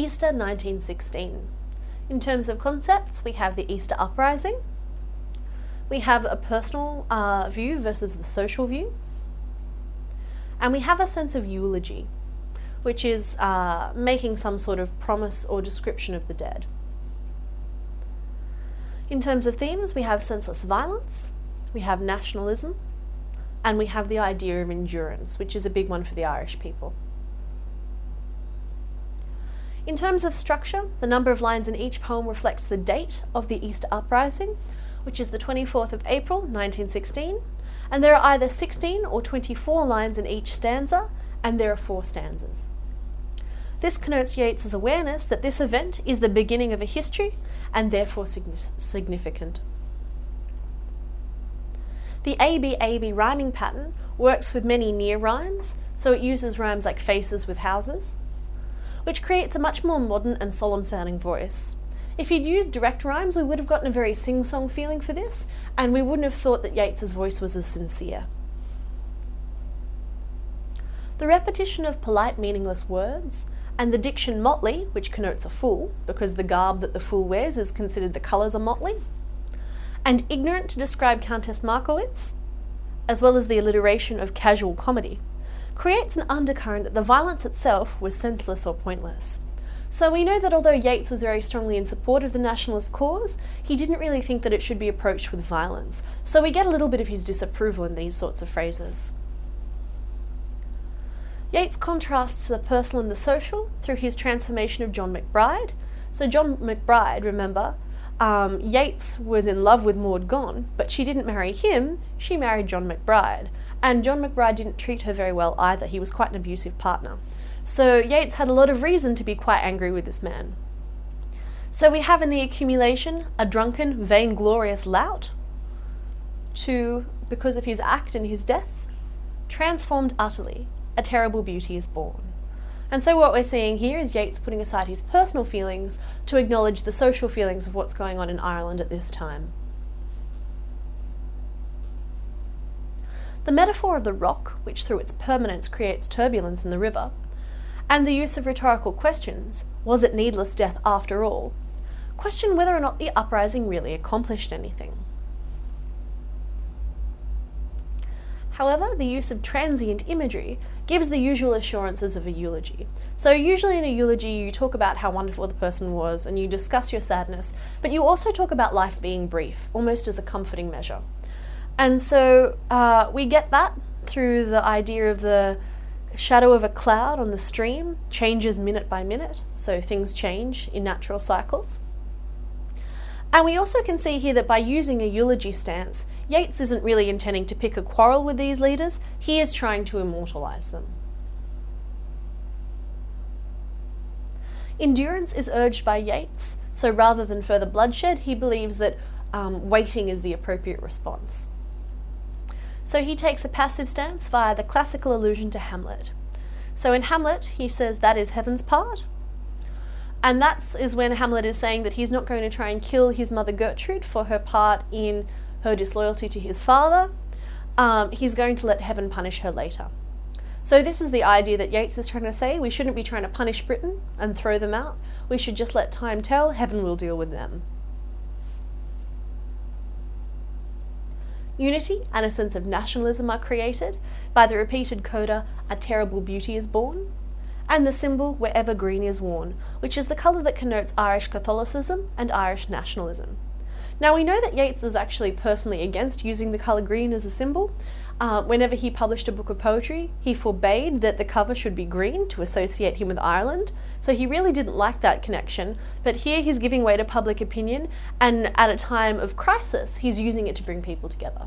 Easter 1916. In terms of concepts, we have the Easter Uprising. We have a personal view versus the social view. And we have a sense of eulogy, which is making some sort of promise or description of the dead. In terms of themes, we have senseless violence, we have nationalism, and we have the idea of endurance, which is a big one for the Irish people. In terms of structure, the number of lines in each poem reflects the date of the Easter Uprising, which is the 24th of April 1916, and there are either 16 or 24 lines in each stanza, and there are 4 stanzas. This connotes Yeats's awareness that this event is the beginning of a history and therefore significant. The AB-AB rhyming pattern works with many near rhymes, so it uses rhymes like faces with houses, which creates a much more modern and solemn sounding voice. If you'd used direct rhymes, we would have gotten a very sing-song feeling for this, and we wouldn't have thought that Yeats's voice was as sincere. The repetition of polite, meaningless words, and the diction motley, which connotes a fool, because the garb that the fool wears is considered the colours are motley, and ignorant to describe Countess Markowitz, as well as the alliteration of casual comedy, creates an undercurrent that the violence itself was senseless or pointless. So we know that although Yeats was very strongly in support of the nationalist cause, he didn't really think that it should be approached with violence. So we get a little bit of his disapproval in these sorts of phrases. Yeats contrasts the personal and the social through his transformation of John McBride. So John McBride, remember, Yeats was in love with Maud Gonne, but she didn't marry him, she married John McBride. And John McBride didn't treat her very well either, he was quite an abusive partner. So Yeats had a lot of reason to be quite angry with this man. So we have in the accumulation a drunken, vainglorious lout, to, because of his act and his death, transformed utterly, a terrible beauty is born. And so what we're seeing here is Yeats putting aside his personal feelings to acknowledge the social feelings of what's going on in Ireland at this time. The metaphor of the rock, which through its permanence creates turbulence in the river, and the use of rhetorical questions, was it needless death after all, question whether or not the uprising really accomplished anything. However, the use of transient imagery gives the usual assurances of a eulogy. So usually in a eulogy you talk about how wonderful the person was and you discuss your sadness, but you also talk about life being brief, almost as a comforting measure. And so we get that through the idea of the shadow of a cloud on the stream changes minute by minute, so things change in natural cycles. And we also can see here that by using a eulogy stance, Yeats isn't really intending to pick a quarrel with these leaders, he is trying to immortalize them. Endurance is urged by Yeats, so rather than further bloodshed, he believes that waiting is the appropriate response. So he takes a passive stance via the classical allusion to Hamlet. So in Hamlet, he says that is heaven's part. And that is when Hamlet is saying that he's not going to try and kill his mother Gertrude for her part in her disloyalty to his father. He's going to let heaven punish her later. So this is the idea that Yeats is trying to say, we shouldn't be trying to punish Britain and throw them out. We should just let time tell, heaven will deal with them. Unity and a sense of nationalism are created by the repeated coda, a terrible beauty is born, and the symbol wherever green is worn, which is the colour that connotes Irish Catholicism and Irish nationalism. Now we know that Yeats is actually personally against using the colour green as a symbol. Whenever he published a book of poetry, he forbade that the cover should be green to associate him with Ireland, so he really didn't like that connection, but here he's giving way to public opinion, and at a time of crisis, he's using it to bring people together.